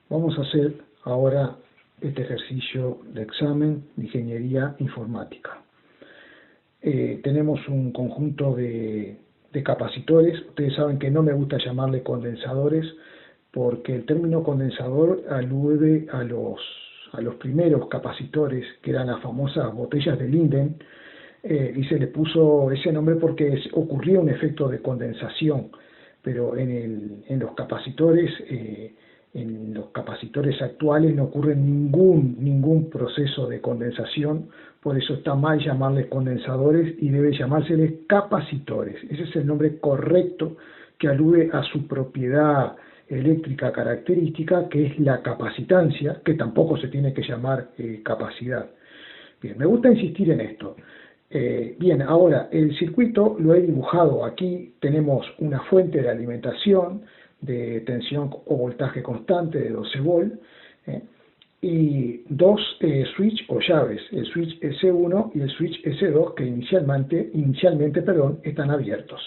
Vamos a hacer ahora este ejercicio de examen de ingeniería informática. Tenemos un conjunto de capacitores. Ustedes saben que no me gusta llamarle condensadores porque el término condensador alude a los primeros capacitores, que eran las famosas botellas de Linden, y se le puso ese nombre porque ocurría un efecto de condensación, pero en los capacitores actuales no ocurre ningún proceso de condensación. Por eso está mal llamarles condensadores y debe llamárseles capacitores. Ese es el nombre correcto que alude a su propiedad eléctrica característica, que es la capacitancia, que tampoco se tiene que llamar capacidad. Bien, me gusta insistir en esto. Bien, ahora el circuito lo he dibujado. Aquí tenemos una fuente de alimentación de tensión o voltaje constante de 12 volt y dos switch o llaves, el switch S1 y el switch S2, que inicialmente están abiertos.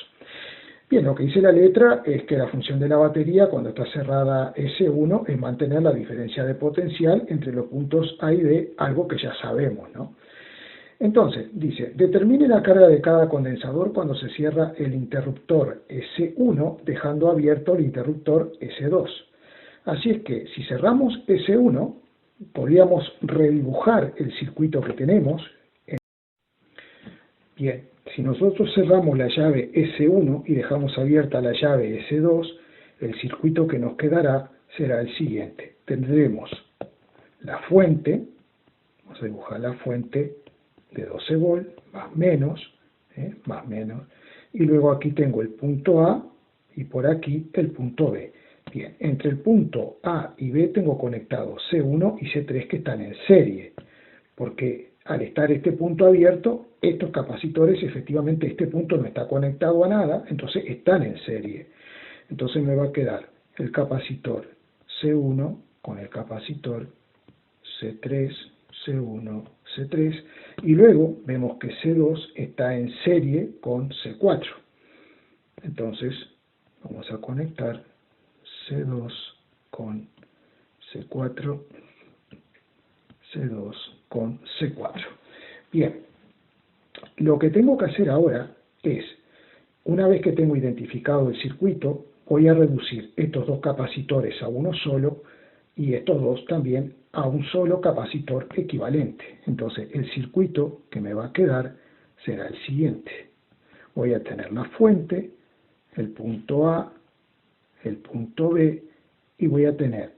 Bien, lo que dice la letra es que la función de la batería cuando está cerrada S1 es mantener la diferencia de potencial entre los puntos A y B, algo que ya sabemos, ¿no? Entonces, dice, determine la carga de cada condensador cuando se cierra el interruptor S1, dejando abierto el interruptor S2. Así es que, si cerramos S1, podríamos redibujar el circuito que tenemos. Bien, si nosotros cerramos la llave S1 y dejamos abierta la llave S2, el circuito que nos quedará será el siguiente. Tendremos la fuente, vamos a dibujar la fuente de 12 volt, más menos, y luego aquí tengo el punto A y por aquí el punto B. Bien, entre el punto A y B tengo conectados C1 y C3 que están en serie, porque al estar este punto abierto, estos capacitores, efectivamente este punto no está conectado a nada, entonces están en serie. Entonces me va a quedar el capacitor C1 con el capacitor C3, C1, C3, y luego vemos que C2 está en serie con C4. Entonces vamos a conectar C2 con C4, C2 con C4. Bien, lo que tengo que hacer ahora es, una vez que tengo identificado el circuito, voy a reducir estos dos capacitores a uno solo y estos dos también a un solo capacitor equivalente. Entonces el circuito que me va a quedar será el siguiente. Voy a tener la fuente, el punto A, el punto B, y voy a tener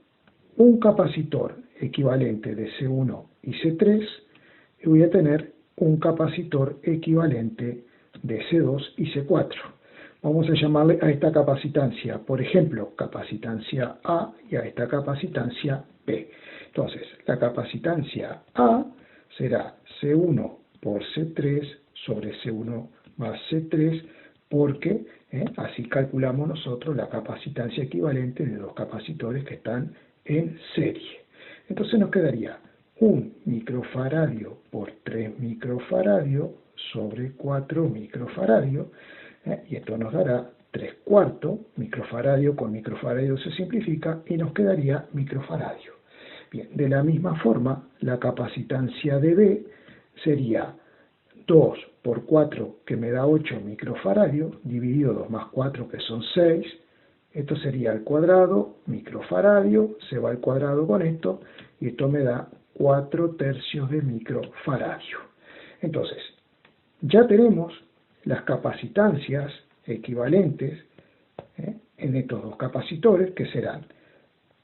un capacitor equivalente de C1 y C3, y voy a tener un capacitor equivalente de C2 y C4. Vamos a llamarle a esta capacitancia, por ejemplo, capacitancia A, y a esta capacitancia B. Entonces, la capacitancia A será C1 por C3 sobre C1 más C3, porque así calculamos nosotros la capacitancia equivalente de dos capacitores que están en serie. Entonces nos quedaría 1 microfaradio por 3 microfaradio sobre 4 microfaradio, y esto nos dará 3/4, microfaradio con microfaradio se simplifica y nos quedaría microfaradio. Bien, de la misma forma, la capacitancia de B sería 2 por 4, que me da 8 microfaradio, dividido 2 más 4, que son 6. Esto sería al cuadrado, microfaradio, se va al cuadrado con esto, y esto me da 4/3 de microfaradio. Entonces, ya tenemos las capacitancias equivalentes en estos dos capacitores, que serán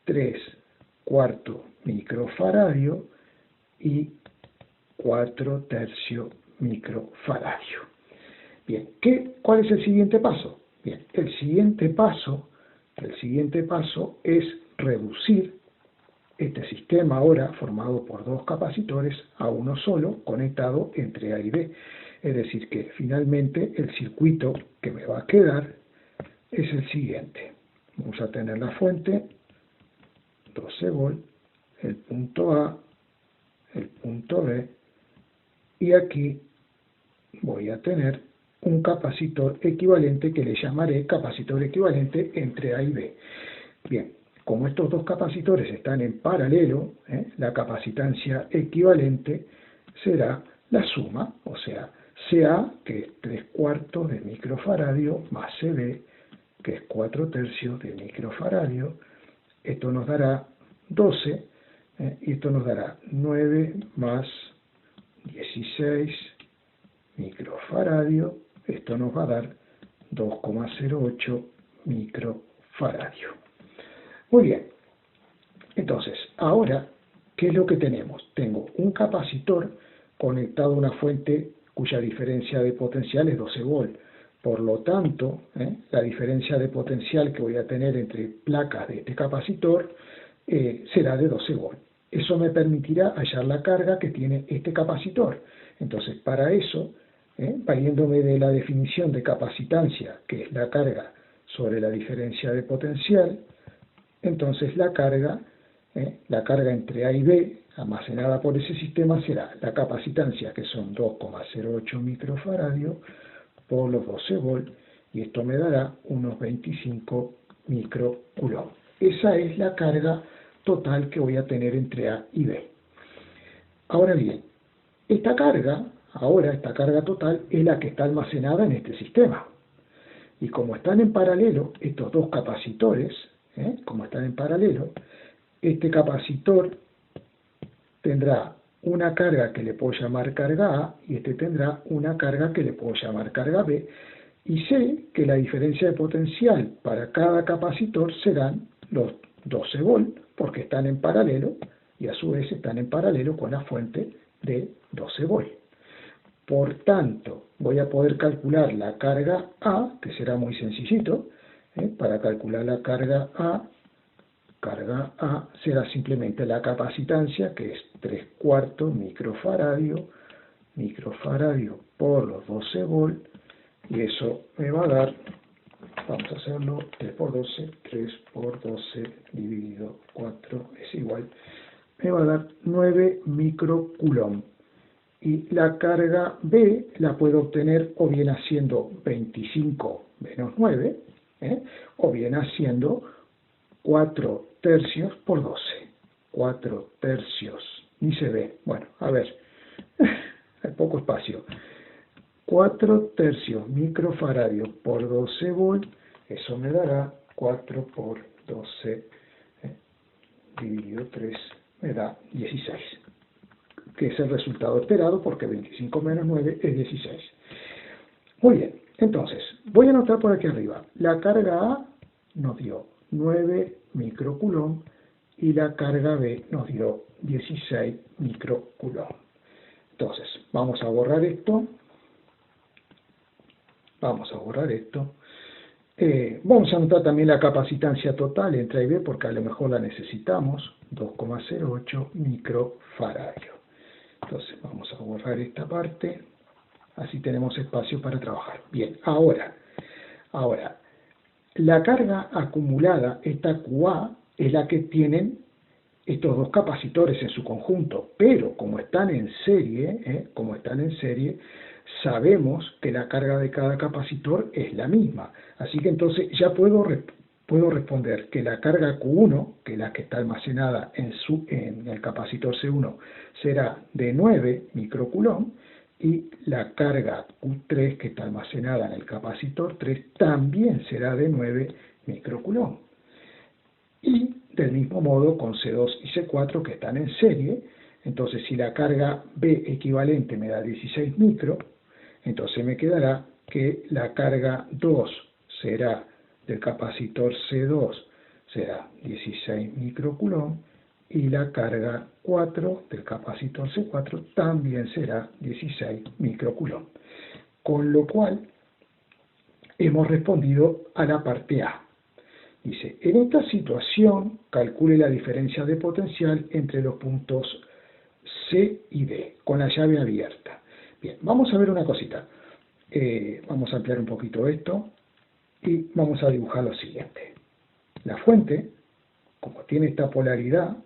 3/4 microfaradio y 4/3 microfaradio. Bien, ¿cuál es el siguiente paso? Bien, el siguiente paso es reducir este sistema ahora formado por dos capacitores a uno solo conectado entre A y B. Es decir, que finalmente el circuito que me va a quedar es el siguiente. Vamos a tener la fuente, 12 volt, el punto A, el punto B, y aquí voy a tener un capacitor equivalente que le llamaré capacitor equivalente entre A y B. Bien, como estos dos capacitores están en paralelo, la capacitancia equivalente será la suma, o sea, CA, que es 3/4 de microfaradio, más CB, que es 4/3 de microfaradio. Esto nos dará 12, y esto nos dará 9 más 16 microfaradio. Esto nos va a dar 2,08 microfaradio. Muy bien, entonces, ahora, ¿qué es lo que tenemos? Tengo un capacitor conectado a una fuente cuya diferencia de potencial es 12 volt. Por lo tanto, la diferencia de potencial que voy a tener entre placas de este capacitor será de 12 volt. Eso me permitirá hallar la carga que tiene este capacitor. Entonces, para eso, valiéndome de la definición de capacitancia, que es la carga sobre la diferencia de potencial, entonces la carga entre A y B almacenada por ese sistema será la capacitancia, que son 2,08 microfaradios por los 12 volt, y esto me dará unos 25 microcoulomb. Esa es la carga total que voy a tener entre A y B. Ahora bien, esta carga total es la que está almacenada en este sistema. Y como están en paralelo estos dos capacitores, como están en paralelo, este capacitor tendrá una carga que le puedo llamar carga A y este tendrá una carga que le puedo llamar carga B, y sé que la diferencia de potencial para cada capacitor serán los 12 volt porque están en paralelo y a su vez están en paralelo con la fuente de 12 volt. Por tanto, voy a poder calcular la carga A, que será muy sencillito. Para calcular la carga A será simplemente la capacitancia, que es 3/4 microfaradio por los 12 volt, y eso me va a dar, vamos a hacerlo, 3 por 12 dividido 4 es igual, me va a dar 9 microcoulomb. Y la carga B la puedo obtener o bien haciendo 25 menos 9, o bien haciendo 4/3 por 12. 4/3, ni se ve. Bueno, a ver, hay poco espacio. 4/3 microfaradio por 12 volt, eso me dará 4 por 12 dividido 3, me da 16. Que es el resultado esperado, porque 25 menos 9 es 16. Muy bien, entonces, voy a anotar por aquí arriba. La carga A nos dio 9 microcoulomb y la carga B nos dio 16 microcoulomb. Entonces, vamos a borrar esto. Vamos a anotar también la capacitancia total entre A y B, porque a lo mejor la necesitamos, 2,08 microfaradios. Entonces vamos a borrar esta parte, así tenemos espacio para trabajar. Bien, ahora, la carga acumulada, esta QA, es la que tienen estos dos capacitores en su conjunto, pero como están en serie, sabemos que la carga de cada capacitor es la misma. Así que entonces ya puedo responder que la carga Q1, que es la que está almacenada en el capacitor C1, será de 9 microcoulomb, y la carga Q3, que está almacenada en el capacitor 3, también será de 9 microcoulomb. Y del mismo modo con C2 y C4, que están en serie. Entonces, si la carga B equivalente me da 16 micro, entonces me quedará que la carga 2 será del capacitor C2 será 16 microcoulomb, y la carga 4 del capacitor C4 también será 16 microcoulomb. Con lo cual, hemos respondido a la parte A. Dice, en esta situación, calcule la diferencia de potencial entre los puntos C y D, con la llave abierta. Bien, vamos a ver una cosita. Vamos a ampliar un poquito esto y vamos a dibujar lo siguiente. La fuente, como tiene esta polaridad,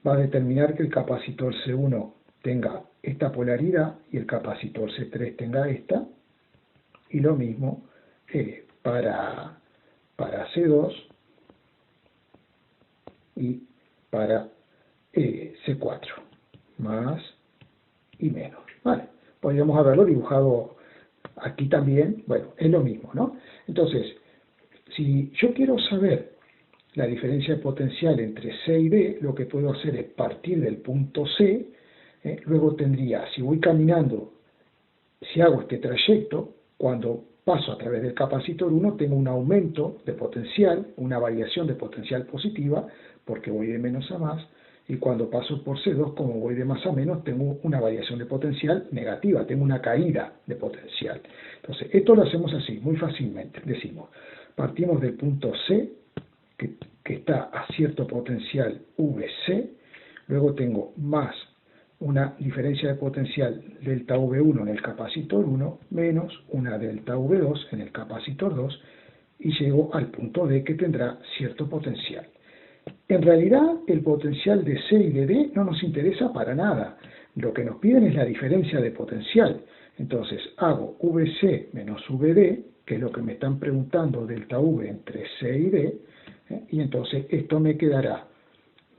va a determinar que el capacitor C1 tenga esta polaridad y el capacitor C3 tenga esta, y lo mismo para C2 y para C4, más y menos. Vale, podríamos haberlo dibujado aquí también, bueno, es lo mismo, ¿no? Entonces, si yo quiero saber la diferencia de potencial entre C y D, lo que puedo hacer es partir del punto C, luego tendría, si voy caminando, si hago este trayecto, cuando paso a través del capacitor 1, tengo un aumento de potencial, una variación de potencial positiva, porque voy de menos a más, y cuando paso por C2, como voy de más a menos, tengo una variación de potencial negativa, tengo una caída de potencial. Entonces, esto lo hacemos así, muy fácilmente. Decimos, partimos del punto C, que está a cierto potencial VC, luego tengo más una diferencia de potencial delta V1 en el capacitor 1 menos una delta V2 en el capacitor 2 y llego al punto D que tendrá cierto potencial. En realidad el potencial de C y de D no nos interesa para nada. Lo que nos piden es la diferencia de potencial. Entonces hago VC menos VD, que es lo que me están preguntando delta V entre C y D, y entonces esto me quedará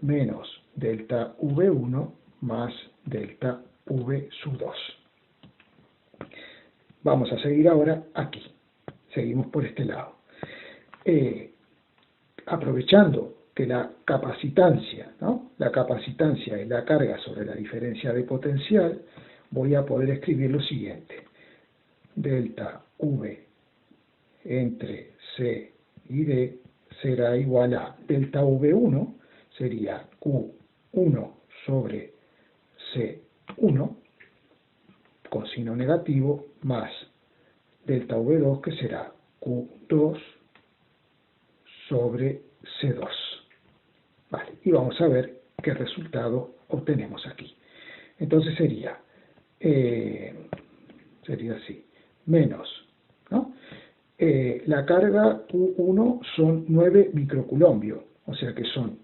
menos delta V1 más delta V sub 2. Vamos a seguir ahora aquí. Seguimos por este lado. Aprovechando que la capacitancia, ¿no? La capacitancia es la carga sobre la diferencia de potencial, voy a poder escribir lo siguiente. Delta V entre C y D será igual a delta V1, sería Q1 sobre C1 con signo negativo más delta V2 que será Q2 sobre C2. Vale, y vamos a ver qué resultado obtenemos aquí. Entonces sería así, menos, ¿no? La carga Q1 son 9 microcoulombios, o sea que son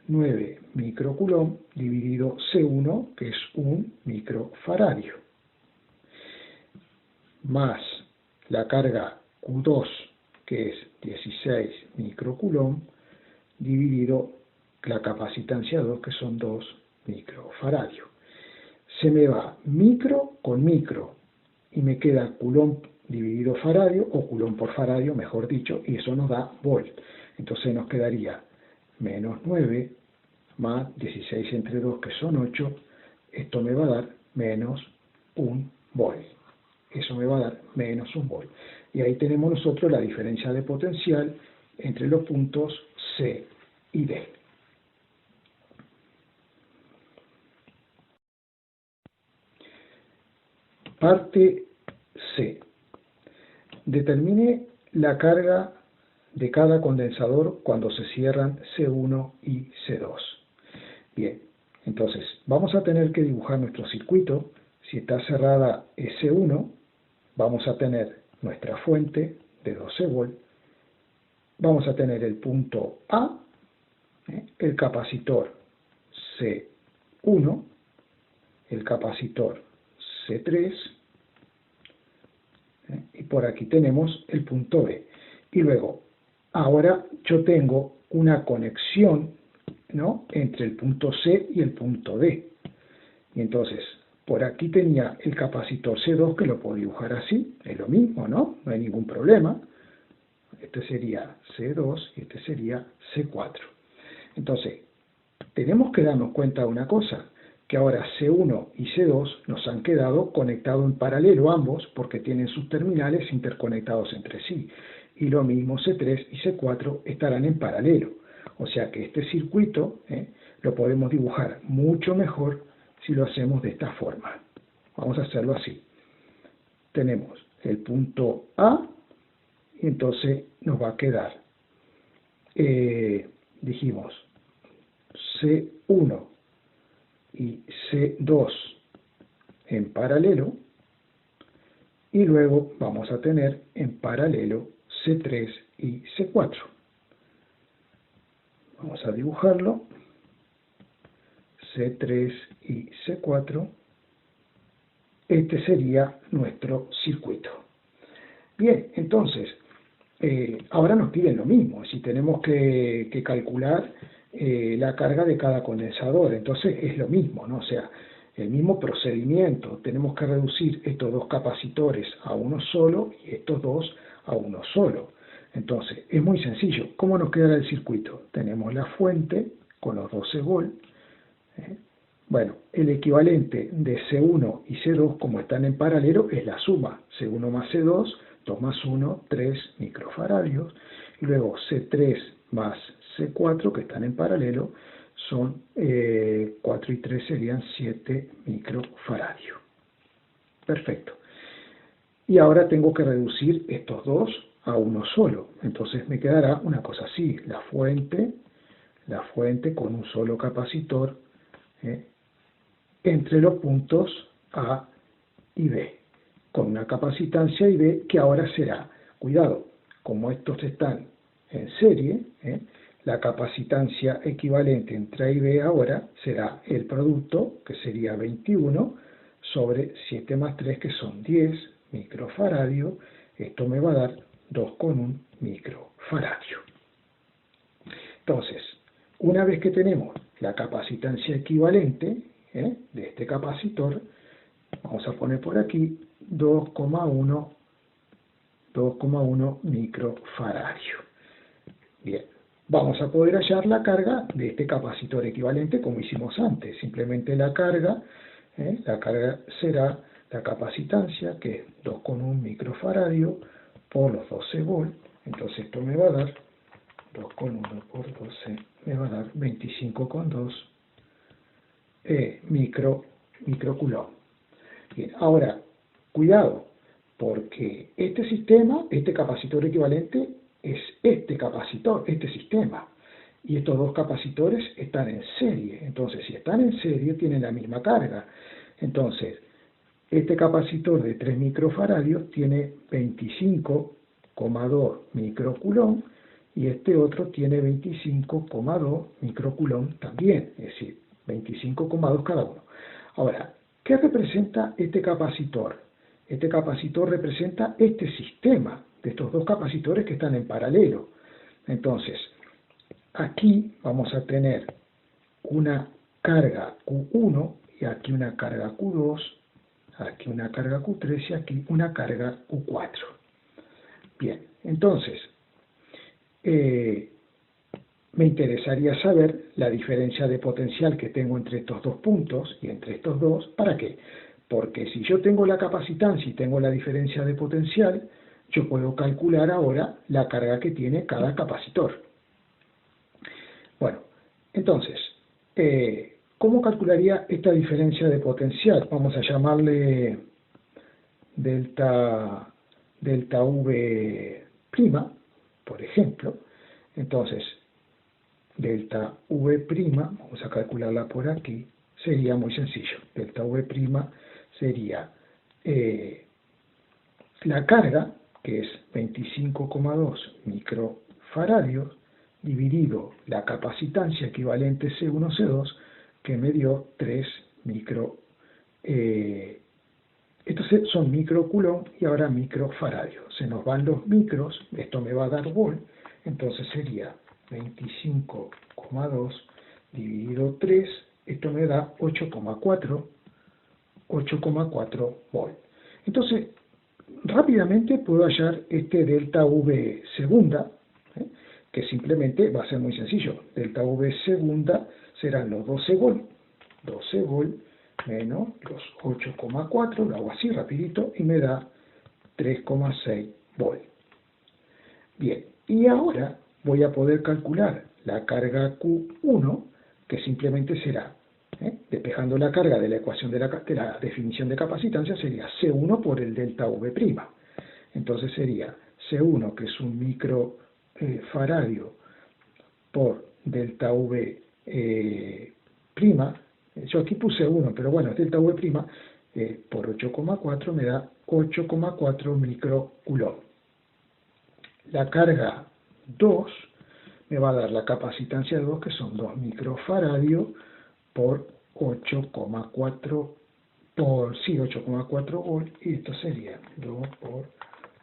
9 microcoulomb dividido C1, que es 1 microfaradio, más la carga Q2, que es 16 microcoulomb, dividido la capacitancia 2, que son 2 microfaradios. Se me va micro con micro, y me queda coulomb dividido faradio, o coulomb por faradio, mejor dicho, y eso nos da volt. Entonces nos quedaría menos 9 más 16 entre 2, que son 8, esto me va a dar menos 1 volt. Eso me va a dar menos 1 volt. Y ahí tenemos nosotros la diferencia de potencial entre los puntos C y D. Parte C. Determine la carga de cada condensador cuando se cierran C1 y C2. Bien, entonces vamos a tener que dibujar nuestro circuito. Si está cerrada S1, vamos a tener nuestra fuente de 12 volt. Vamos a tener el punto A, el capacitor C1, el capacitor C3, y por aquí tenemos el punto B. Y luego, ahora yo tengo una conexión, ¿no?, entre el punto C y el punto D. Y entonces, por aquí tenía el capacitor C2, que lo puedo dibujar así, es lo mismo, ¿no? No hay ningún problema. Este sería C2 y este sería C4. Entonces, tenemos que darnos cuenta de una cosa, que ahora C1 y C2 nos han quedado conectados en paralelo ambos, porque tienen sus terminales interconectados entre sí. Y lo mismo C3 y C4 estarán en paralelo. O sea que este circuito lo podemos dibujar mucho mejor si lo hacemos de esta forma. Vamos a hacerlo así. Tenemos el punto A, y entonces nos va a quedar, dijimos, C1 y C2 en paralelo, y luego vamos a tener en paralelo C3 y C4. Vamos a dibujarlo, C3 y C4. Este sería nuestro circuito. Bien, entonces, ahora nos piden lo mismo. Si tenemos que calcular la carga de cada condensador. Entonces es lo mismo, ¿no? O sea, el mismo procedimiento. Tenemos que reducir estos dos capacitores a uno solo y estos dos a uno solo. Entonces, es muy sencillo. ¿Cómo nos quedará el circuito? Tenemos la fuente con los 12 volts. Bueno, el equivalente de C1 y C2, como están en paralelo, es la suma. C1 más C2, 2 más 1, 3 microfaradios. Y luego C3 más C4, que están en paralelo, son 4 y 3 serían 7 microfaradios. Perfecto. Y ahora tengo que reducir estos dos a uno solo. Entonces me quedará una cosa así, la fuente con un solo capacitor entre los puntos A y B, con una capacitancia IB que ahora será, cuidado, como estos están en serie, la capacitancia equivalente entre A y B ahora será el producto, que sería 21, sobre 7 más 3, que son 10 microfaradios. Esto me va a dar 2,1 microfaradio. Entonces, una vez que tenemos la capacitancia equivalente de este capacitor, vamos a poner por aquí 2,1 microfaradio. Bien, vamos a poder hallar la carga de este capacitor equivalente como hicimos antes. Simplemente la carga será la capacitancia, que es 2,1 microfaradio por los 12 volts. Entonces esto me va a dar 2,1 por 12, me va a dar 25,2 microcoulomb. Bien, ahora, cuidado, porque este sistema, este capacitor equivalente, es este capacitor, este sistema. Y estos dos capacitores están en serie. Entonces, si están en serie, tienen la misma carga. Entonces, este capacitor de 3 microfaradios tiene 25,2 microcoulomb y este otro tiene 25,2 microcoulomb también, es decir, 25,2 cada uno. Ahora, ¿qué representa este capacitor? Este capacitor representa este sistema de estos dos capacitores que están en paralelo. Entonces, aquí vamos a tener una carga Q1 y aquí una carga Q2, aquí una carga Q3 y aquí una carga Q4. Bien, entonces, me interesaría saber la diferencia de potencial que tengo entre estos dos puntos y entre estos dos. ¿Para qué? Porque si yo tengo la capacitancia y tengo la diferencia de potencial, yo puedo calcular ahora la carga que tiene cada capacitor. Bueno, entonces, ¿cómo calcularía esta diferencia de potencial? Vamos a llamarle delta V', por ejemplo. Entonces, delta V', vamos a calcularla por aquí, sería muy sencillo. Delta V' sería la carga, que es 25,2 microfaradios, dividido la capacitancia equivalente C1, C2, que me dio 3 micro. Estos son microcoulomb y ahora microfaradios. Se nos van los micros, esto me va a dar volt, entonces sería 25,2 dividido 3, esto me da 8,4 volt. Entonces, rápidamente puedo hallar este delta V segunda, que simplemente va a ser muy sencillo. Delta V segunda serán los 12 volt menos los 8,4, lo hago así rapidito, y me da 3,6 volt. Bien, y ahora voy a poder calcular la carga Q1, que simplemente será, despejando la carga de la ecuación de la definición de capacitancia, sería C1 por el delta V'. Entonces sería C1, que es un microfaradio, por delta V'. Yo aquí puse 1, pero bueno, delta V' por 8,4 me da 8,4 microcoulomb. La carga 2 me va a dar la capacitancia de 2, que son 2 microfaradios por 8,4 volt, y esto sería 2 por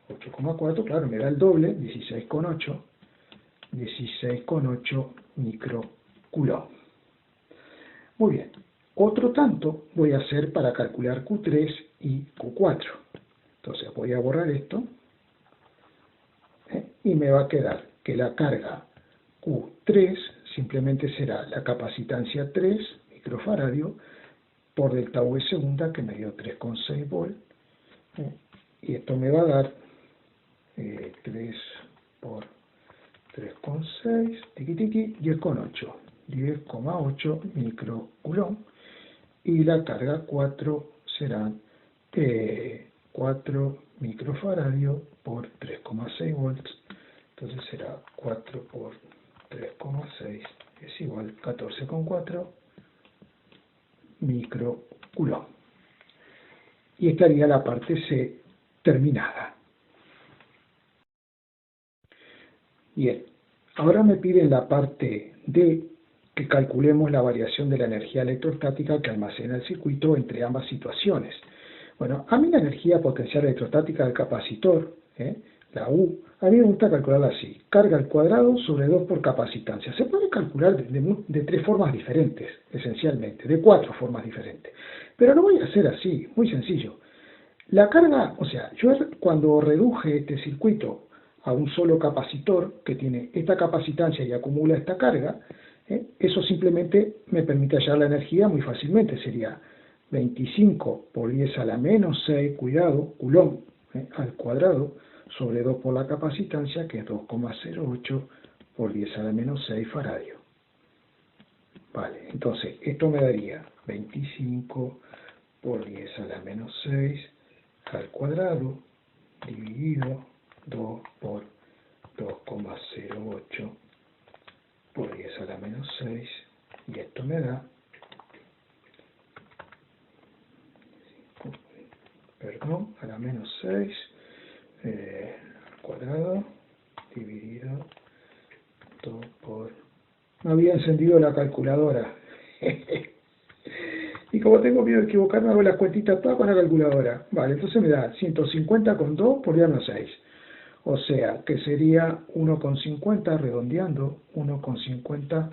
8,4, claro, me da el doble, 16,8 microcoulomb. Coulomb. Muy bien. Otro tanto voy a hacer para calcular Q3 y Q4. Entonces voy a borrar esto y me va a quedar que la carga Q3 simplemente será la capacitancia 3 microfaradios por delta V segunda, que me dio 3,6 volt. Y esto me va a dar 3 por 3,6, tiqui tiqui, 10,8. 10,8 microcoulomb. Y la carga 4 serán 4 microfaradios por 3,6 volts. Entonces será 4 por 3,6 es igual a 14,4 microcoulomb. Y estaría la parte C terminada. Bien, ahora me piden la parte D, que calculemos la variación de la energía electrostática que almacena el circuito entre ambas situaciones. Bueno, a mí la energía potencial electrostática del capacitor, la U, a mí me gusta calcularla así: carga al cuadrado sobre 2 por capacitancia. Se puede calcular de 3 formas diferentes, esencialmente, de 4 formas diferentes. Pero lo voy a hacer así, muy sencillo. La carga, o sea, yo cuando reduje este circuito a un solo capacitor que tiene esta capacitancia y acumula esta carga, eso simplemente me permite hallar la energía muy fácilmente. Sería 25 por 10 a la menos 6, cuidado, Coulomb al cuadrado, sobre 2 por la capacitancia, que es 2,08 por 10 a la menos 6 faradio. Vale, entonces esto me daría 25 por 10 a la menos 6 al cuadrado dividido 2 por 2,08 por 10 a la menos 6, y esto me da, a la menos 6 al cuadrado dividido 2 por... No había encendido la calculadora. Y como tengo miedo de equivocarme, hago las cuentitas todas con la calculadora. Vale, entonces me da 150,2 por 10 a la 6. O sea, que sería 1,50, redondeando, 1,50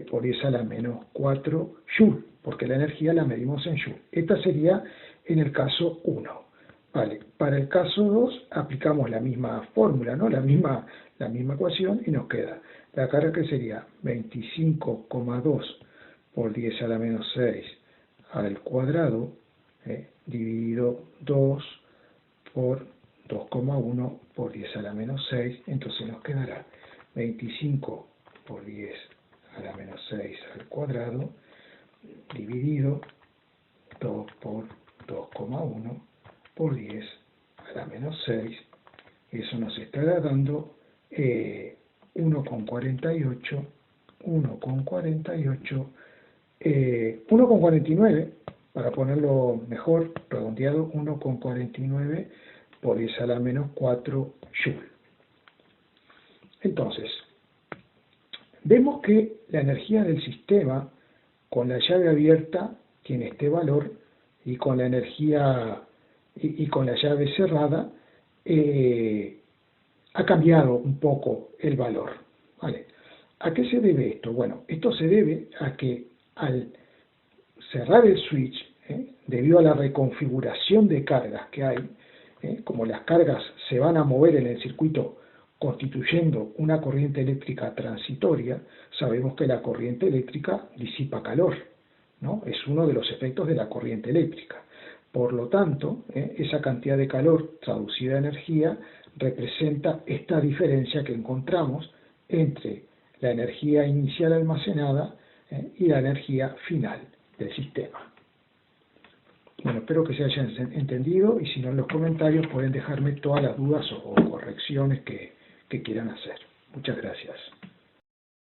por 10 a la menos 4 joule, porque la energía la medimos en joule. Esta sería en el caso 1. Vale, para el caso 2 aplicamos la misma fórmula, ¿no? La misma ecuación, y nos queda la carga, que sería 25,2 por 10 a la menos 6 al cuadrado, dividido 2 por 2,1 por 10 a la menos 6, entonces nos quedará 25 por 10 a la menos 6 al cuadrado, dividido 2 por 2,1 por 10 a la menos 6, y eso nos estará dando 1,48, 1,49, para ponerlo mejor, redondeado, 1,49 por 10 a la menos 4 joule. Entonces, vemos que la energía del sistema con la llave abierta tiene este valor, y con la energía y con la llave cerrada ha cambiado un poco el valor. ¿Vale? ¿A qué se debe esto? Bueno, esto se debe a que al cerrar el switch, debido a la reconfiguración de cargas que hay, como las cargas se van a mover en el circuito constituyendo una corriente eléctrica transitoria, sabemos que la corriente eléctrica disipa calor, ¿no? Es uno de los efectos de la corriente eléctrica. Por lo tanto, esa cantidad de calor traducida a energía representa esta diferencia que encontramos entre la energía inicial almacenada y la energía final del sistema. Bueno, espero que se hayan entendido, y si no, en los comentarios pueden dejarme todas las dudas o correcciones que quieran hacer. Muchas gracias.